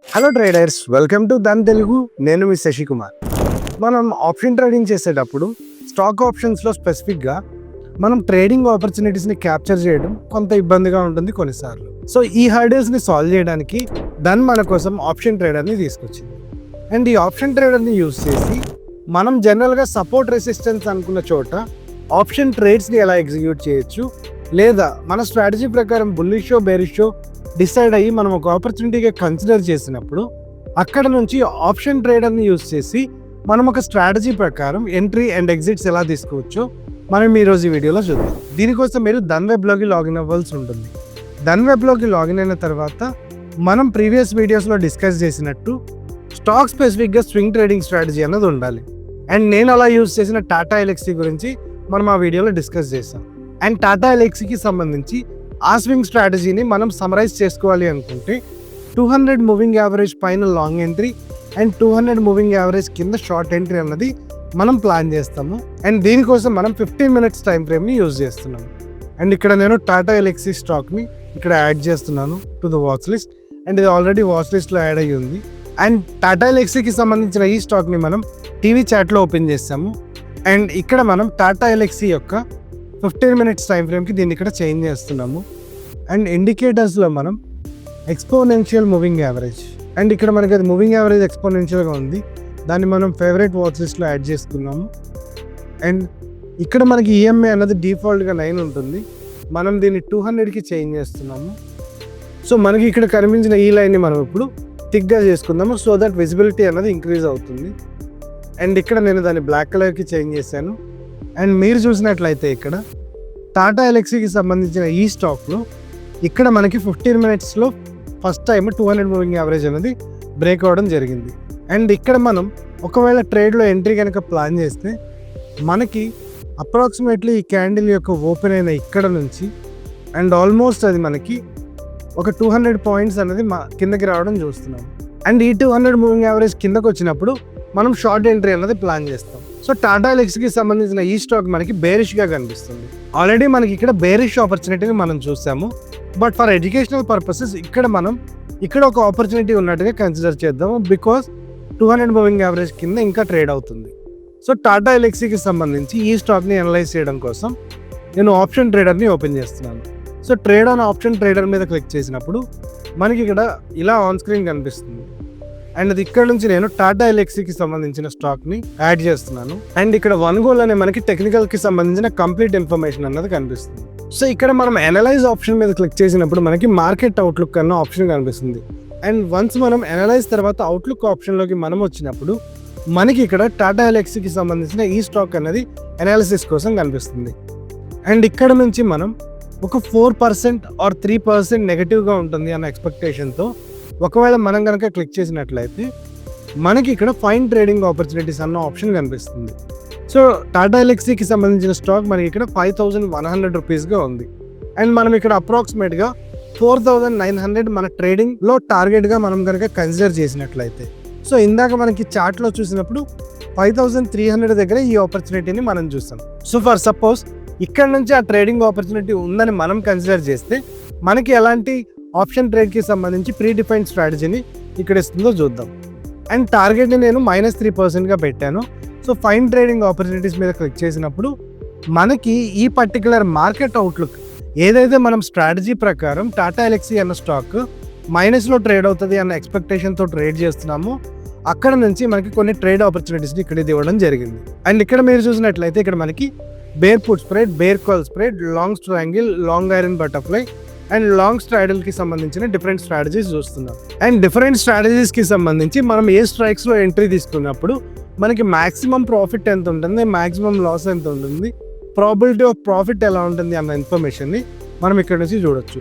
Hello traders, welcome to Dhan Telugu. నేను మీ శశికుమార్. మనం ఆప్షన్ ట్రేడింగ్ చేసేటప్పుడు స్టాక్ ఆప్షన్స్లో స్పెసిఫిక్గా మనం ట్రేడింగ్ ఆపర్చునిటీస్ని క్యాప్చర్ చేయడం కొంత ఇబ్బందిగా ఉంటుంది కొన్నిసార్లు. సో ఈ హర్డల్స్ని సాల్వ్ చేయడానికి దన్ మన కోసం ఆప్షన్ ట్రేడర్ని తీసుకొచ్చింది. అండ్ ఈ ఆప్షన్ ట్రేడర్ని యూజ్ చేసి మనం జనరల్గా సపోర్ట్ రెసిస్టెన్స్ అనుకున్న చోట ఆప్షన్ ట్రేడ్స్ని ఎలా ఎగ్జిక్యూట్ చేయొచ్చు, లేదా మన స్ట్రాటజీ ప్రకారం బుల్లిషో బేరిషో డిసైడ్ అయ్యి మనం ఒక ఆపర్చునిటీగా కన్సిడర్ చేసినప్పుడు అక్కడ నుంచి ఆప్షన్ ట్రేడర్ని యూజ్ చేసి మనం ఒక స్ట్రాటజీ ప్రకారం ఎంట్రీ అండ్ ఎగ్జిట్స్ ఎలా తీసుకోవచ్చో మనం ఈరోజు ఈ వీడియోలో చూద్దాం. దీనికోసం మీరు దన్ వెబ్లోకి లాగిన్ అవ్వాల్సి ఉంటుంది. దన్ వెబ్లోకి లాగిన్ అయిన తర్వాత మనం ప్రీవియస్ వీడియోస్లో డిస్కస్ చేసినట్టు స్టాక్ స్పెసిఫిక్గా స్వింగ్ ట్రేడింగ్ స్ట్రాటజీ అన్నది ఉండాలి. అండ్ నేను అలా యూజ్ చేసిన టాటా ఎల్ఎక్సీ గురించి మనం ఆ వీడియోలో డిస్కస్ చేసాం. అండ్ టాటా ఎల్ఎక్సీకి సంబంధించి ఆ స్వింగ్ స్ట్రాటజీని మనం సమరైజ్ చేసుకోవాలి అనుకుంటే 200 మూవింగ్ యావరేజ్ పైన long entry and 200 moving average కింద షార్ట్ ఎంట్రీ అన్నది మనం ప్లాన్ చేస్తాము. అండ్ దీనికోసం మనం 15 మినిట్స్ టైం ఫ్రేమ్ని యూజ్ చేస్తున్నాము. అండ్ ఇక్కడ నేను టాటా ఎల్ఎక్సీ స్టాక్ని ఇక్కడ యాడ్ చేస్తున్నాను to the watch list. And ఇది ఆల్రెడీ వాచ్ లిస్ట్లో యాడ్ అయ్యి ఉంది. అండ్ టాటా ఎల్ఎక్సీకి సంబంధించిన ఈ స్టాక్ని మనం టీవీ చాట్లో ఓపెన్ చేస్తాము. అండ్ ఇక్కడ మనం టాటా ఎల్ఎక్సీ యొక్క 15 మినిట్స్ టైం ఫ్రేమ్కి దీన్ని ఇక్కడ చేంజ్ చేస్తున్నాము. అండ్ ఇండికేటర్స్లో మనం ఎక్స్పోనెన్షియల్ మూవింగ్ యావరేజ్, అండ్ ఇక్కడ మనకి అది మూవింగ్ యావరేజ్ ఎక్స్పోనెన్షియల్గా ఉంది, దాన్ని మనం ఫేవరెట్ వాచ్ లిస్ట్లో యాడ్ చేసుకున్నాము. అండ్ ఇక్కడ మనకి ఈఎంఐ అన్నది డిఫాల్ట్గా 9 ఉంటుంది, మనం దీన్ని 200కి చేంజ్ చేస్తున్నాము. సో మనకి ఇక్కడ కనిపించిన ఈ లైన్ని మనం ఇప్పుడు థిక్గా చేసుకుందాము సో దట్ విజిబిలిటీ అన్నది ఇంక్రీజ్ అవుతుంది. అండ్ ఇక్కడ నేను దాన్ని బ్లాక్ కలర్కి చేంజ్ చేశాను. అండ్ మీరు చూసినట్లయితే ఇక్కడ టాటా ఎల్ఎక్సీకి సంబంధించిన ఈ స్టాక్లో ఇక్కడ మనకి 15 మినిట్స్లో ఫస్ట్ టైం 200 మూవింగ్ యావరేజ్ అనేది బ్రేక్ అవ్వడం జరిగింది. అండ్ ఇక్కడ మనం ఒకవేళ ట్రేడ్లో ఎంట్రీ కనుక ప్లాన్ చేస్తే మనకి అప్రాక్సిమేట్లీ ఈ క్యాండిల్ యొక్క ఓపెన్ అయిన ఇక్కడ నుంచి అండ్ ఆల్మోస్ట్ అది మనకి ఒక 200 పాయింట్స్ అనేది కిందకి రావడం చూస్తున్నాం. అండ్ ఈ 200 మూవింగ్ యావరేజ్ కిందకు వచ్చినప్పుడు మనం షార్ట్ ఎంట్రీ అన్నది ప్లాన్ చేస్తాం. సో టాటా ఎల్ఎక్సీకి సంబంధించిన ఈ స్టాక్ మనకి బేరిష్గా కనిపిస్తుంది. ఆల్రెడీ మనకి ఇక్కడ బేరిష్ ఆపర్చునిటీని మనం చూసాము, బట్ ఫర్ ఎడ్యుకేషనల్ పర్పసెస్ ఇక్కడ ఒక ఆపర్చునిటీ ఉన్నట్టుగా కన్సిడర్ చేద్దాము, బికాస్ 200 మూవింగ్ యావరేజ్ కింద ఇంకా ట్రేడ్ అవుతుంది. సో టాటా ఎల్ఎక్సీకి సంబంధించి ఈ స్టాక్ని అనలైజ్ చేయడం కోసం నేను ఆప్షన్ ట్రేడర్ని ఓపెన్ చేస్తున్నాను. So trade on option trader మీద క్లిక్ చేసినప్పుడు మనకి ఇక్కడ ఇలా ఆన్ స్క్రీన్ కనిపిస్తుంది. అండ్ అది ఇక్కడ నుంచి నేను టాటా ఎల్ఎక్సీకి సంబంధించిన స్టాక్ని యాడ్ చేస్తున్నాను. అండ్ ఇక్కడ వన్ గోల్ అనే మనకి టెక్నికల్కి సంబంధించిన కంప్లీట్ ఇన్ఫర్మేషన్ అన్నది కనిపిస్తుంది. సో ఇక్కడ మనం అనలైజ్ ఆప్షన్ మీద క్లిక్ చేసినప్పుడు మనకి మార్కెట్ అవుట్లుక్ అన్న ఆప్షన్ కనిపిస్తుంది. అండ్ వన్స్ మనం అనలైజ్ తర్వాత అవుట్లుక్ ఆప్షన్లోకి మనం వచ్చినప్పుడు మనకి ఇక్కడ టాటా ఎల్ఎక్సీకి సంబంధించిన ఈ స్టాక్ అన్నది అనాలిసిస్ కోసం కనిపిస్తుంది. అండ్ ఇక్కడ నుంచి మనం ఒక 4% ఆర్ 3% నెగటివ్గా ఉంటుంది అన్న ఎక్స్పెక్టేషన్తో ఒకవేళ మనం కనుక క్లిక్ చేసినట్లయితే మనకి ఇక్కడ ఫైన్ ట్రేడింగ్ ఆపర్చునిటీస్ అన్న ఆప్షన్ కనిపిస్తుంది. సో టాటా ఎల్ఎక్సీకి సంబంధించిన స్టాక్ మనకి ఇక్కడ 5100 రూపీస్గా ఉంది. అండ్ మనం ఇక్కడ అప్రాక్సిమేట్గా 4900 మన ట్రేడింగ్లో టార్గెట్గా మనం కనుక కన్సిడర్ చేసినట్లయితే, సో ఇందాక మనకి చార్ట్లో చూసినప్పుడు 5300 దగ్గర ఈ ఆపర్చునిటీని మనం చూస్తాం. సో ఫర్ సపోజ్ ఇక్కడ నుంచి ఆ ట్రేడింగ్ ఆపర్చునిటీ ఉందని మనం కన్సిడర్ చేస్తే మనకి ఎలాంటి ఆప్షన్ ట్రేడ్కి సంబంధించి ప్రీ డిఫైన్డ్ స్ట్రాటజీని ఇక్కడ ఇస్తుందో చూద్దాం. అండ్ టార్గెట్ని నేను -3%గా పెట్టాను. సో ఫైన్ ట్రేడింగ్ ఆపర్చునిటీస్ మీద క్లిక్ చేసినప్పుడు మనకి ఈ పర్టికులర్ మార్కెట్ అవుట్లుక్ ఏదైతే మనం స్ట్రాటజీ ప్రకారం టాటా ఎల్ఎక్సీ అన్న స్టాక్ మైనస్లో ట్రేడ్ అవుతుంది అన్న ఎక్స్పెక్టేషన్తో ట్రేడ్ చేస్తున్నాము, అక్కడ నుంచి మనకి కొన్ని ట్రేడ్ ఆపర్చునిటీస్ని ఇక్కడ ఇవ్వడం జరిగింది. అండ్ ఇక్కడ మీరు చూసినట్లయితే ఇక్కడ మనకి bear put spread, bear call spread, long triangle, long iron butterfly and long స్ట్రాడల్కి సంబంధించిన డిఫరెంట్ స్ట్రాటజీస్ చూస్తున్నాం. అండ్ డిఫరెంట్ స్ట్రాటజీస్కి సంబంధించి మనం ఏ స్ట్రైక్స్లో ఎంట్రీ తీసుకున్నప్పుడు మనకి మ్యాక్సిమం ప్రాఫిట్ ఎంత ఉంటుంది, మ్యాక్సిమం లాస్ ఎంత ఉంటుంది, ప్రాబిలిటీ ఆఫ్ ప్రాఫిట్ ఎలా ఉంటుంది అన్న ఇన్ఫర్మేషన్ని మనం ఇక్కడ నుంచి చూడొచ్చు.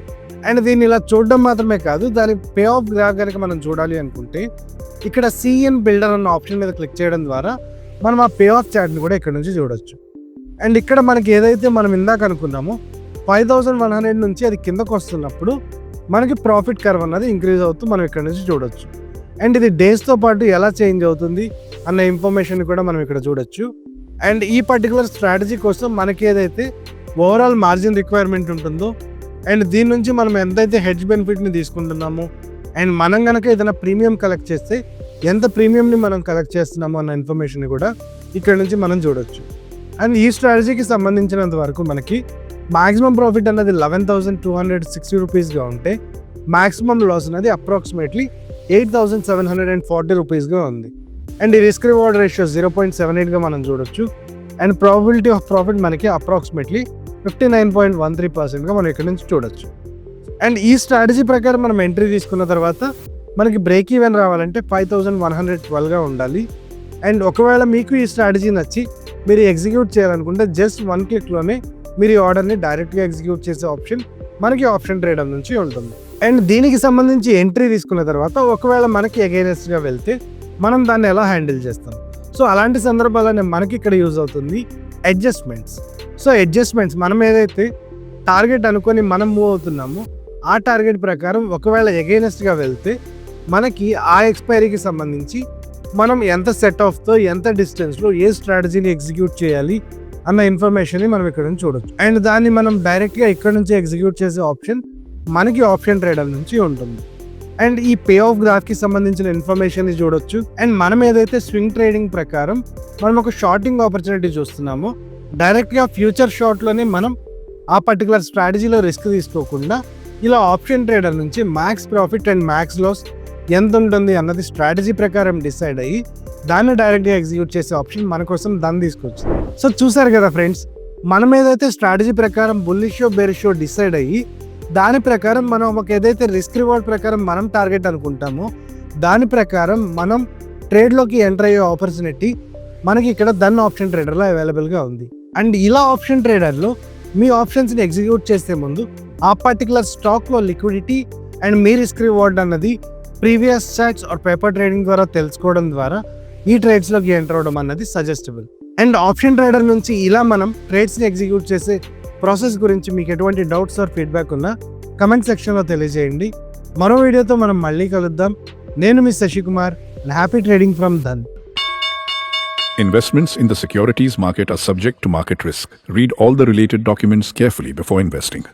అండ్ దీన్ని ఇలా చూడడం మాత్రమే కాదు, దాని పే ఆఫ్ గ్రాఫ్ కనుక మనం చూడాలి అనుకుంటే ఇక్కడ సిఎన్ బిల్డర్ అన్న ఆప్షన్ మీద క్లిక్ చేయడం ద్వారా మనం ఆ పే ఆఫ్ చార్ట్ని కూడా ఇక్కడ నుంచి చూడొచ్చు. అండ్ ఇక్కడ మనకి ఏదైతే మనం ఇందాక అనుకున్నామో 5100 నుంచి అది కిందకు వస్తున్నప్పుడు మనకి ప్రాఫిట్ కర్వ్ అన్నది ఇంక్రీజ్ అవుతూ మనం ఇక్కడ నుంచి చూడొచ్చు. అండ్ ఇది డేస్తో పాటు ఎలా చేంజ్ అవుతుంది అన్న ఇన్ఫర్మేషన్ కూడా మనం ఇక్కడ చూడొచ్చు. అండ్ ఈ పర్టికులర్ స్ట్రాటజీ కోసం మనకి ఏదైతే ఓవరాల్ మార్జిన్ రిక్వైర్మెంట్ ఉంటుందో అండ్ దీని నుంచి మనం ఎంతైతే హెడ్జ్ బెనిఫిట్ని తీసుకుంటున్నామో అండ్ మనం కనుక ఏదైనా ప్రీమియం కలెక్ట్ చేస్తే ఎంత ప్రీమియంని మనం కలెక్ట్ చేస్తున్నామో అన్న ఇన్ఫర్మేషన్ కూడా ఇక్కడ నుంచి మనం చూడొచ్చు. అండ్ ఈ స్ట్రాటజీకి సంబంధించినంత వరకు మనకి మాక్సిమం ప్రాఫిట్ అన్నది 11,260 రూపీస్గా ఉంటే మాక్సిమం లాస్ అనేది అప్రాక్సిమేట్లీ 8,740 రూపీస్గా ఉంది. అండ్ ఈ రిస్క్ రివార్డ్ రేషియో 0.78గా మనం చూడొచ్చు. అండ్ ప్రాబిలిటీ ఆఫ్ ప్రాఫిట్ మనకి అప్రాక్సిమేట్లీ 59.13%గా మనం ఇక్కడ నుంచి చూడొచ్చు. అండ్ ఈ స్ట్రాటజీ ప్రకారం మనం ఎంట్రీ తీసుకున్న తర్వాత మనకి బ్రేక్ ఈవెన్ రావాలంటే 5,112గా ఉండాలి. అండ్ ఒకవేళ మీకు ఈ స్ట్రాటజీ నచ్చి మీరు ఎగ్జిక్యూట్ చేయాలనుకుంటే జస్ట్ 1 క్లిక్లోనే మీరు ఈ ఆర్డర్ని డైరెక్ట్గా ఎగ్జిక్యూట్ చేసే ఆప్షన్ మనకి ఆప్షన్ ట్రేడర్ నుంచి ఉంటుంది. అండ్ దీనికి సంబంధించి ఎంట్రీ తీసుకున్న తర్వాత ఒకవేళ మనకి అగైనెస్ట్గా వెళ్తే మనం దాన్ని ఎలా హ్యాండిల్ చేస్తాం. సో అలాంటి సందర్భాలనే మనకి ఇక్కడ యూజ్ అవుతుంది అడ్జస్ట్మెంట్స్. సో అడ్జస్ట్మెంట్స్ మనం ఏదైతే టార్గెట్ అనుకొని మనం మూవ్ అవుతున్నామో ఆ టార్గెట్ ప్రకారం ఒకవేళ అగైనెస్ట్గా వెళ్తే మనకి ఆ ఎక్స్పైరీకి సంబంధించి మనం ఎంత సెట్ ఆఫ్తో ఎంత డిస్టెన్స్లో ఏ స్ట్రాటజీని ఎగ్జిక్యూట్ చేయాలి అన్న ఇన్ఫర్మేషన్ని మనం ఇక్కడ నుంచి చూడొచ్చు. అండ్ దాన్ని మనం డైరెక్ట్గా ఇక్కడ నుంచి ఎగ్జిక్యూట్ చేసే ఆప్షన్ మనకి ఆప్షన్ ట్రేడర్ నుంచి ఉంటుంది. అండ్ ఈ పే ఆఫ్ గ్రాఫ్కి సంబంధించిన ఇన్ఫర్మేషన్ని చూడొచ్చు. అండ్ మనం ఏదైతే స్వింగ్ ట్రేడింగ్ ప్రకారం మనం ఒక షార్టింగ్ ఆపర్చునిటీ చూస్తున్నామో డైరెక్ట్గా ఫ్యూచర్ షార్ట్లోనే మనం ఆ పర్టికులర్ స్ట్రాటజీలో రిస్క్ తీసుకోకుండా ఇలా ఆప్షన్ ట్రేడర్ నుంచి max profit and max loss ఎంత ఉంటుంది అన్నది స్ట్రాటజీ ప్రకారం డిసైడ్ అయ్యి దాన్ని డైరెక్ట్గా ఎగ్జిక్యూట్ చేసే ఆప్షన్ మన కోసం దాన్ని తీసుకొచ్చింది. సో చూసారు కదా ఫ్రెండ్స్, మనం ఏదైతే స్ట్రాటజీ ప్రకారం బుల్లిషో బేరిషో డిసైడ్ అయ్యి దాని ప్రకారం మనం ఒక ఏదైతే రిస్క్ రివార్డ్ ప్రకారం మనం టార్గెట్ అనుకుంటామో దాని ప్రకారం మనం ట్రేడ్లోకి ఎంటర్ అయ్యే ఆపర్చునిటీ మనకి ఇక్కడ దన్ ఆప్షన్ ట్రేడర్లో అవైలబుల్గా ఉంది. అండ్ ఇలా ఆప్షన్ ట్రేడర్లో మీ ఆప్షన్స్ని ఎగ్జిక్యూట్ చేసే ముందు ఆ పర్టికులర్ స్టాక్లో లిక్విడిటీ అండ్ మీ రిస్క్ రివార్డ్ అన్నది previous charts or paper trading ద్వారా తెలుసుకోవడం ద్వారా ఈ ట్రేడ్స్లోకి ఎంటర్ అవ్వడం అన్నది సజెస్టబుల్. అండ్ ఆప్షన్ ట్రేడర్ నుంచి ఇలా మనం ట్రేడ్స్ని ఎగ్జిక్యూట్ చేసే ప్రాసెస్ గురించి మీకు ఎటువంటి డౌట్స్ ఆర్ ఫీడ్బ్యాక్ ఉన్నా కమెంట్ సెక్షన్లో తెలియజేయండి. మరో వీడియోతో మనం మళ్ళీ కలుద్దాం. నేను మీ Shashikumar and happy trading from Dhan. Investments in the securities market are subject to market risk. Read all the related documents carefully before investing.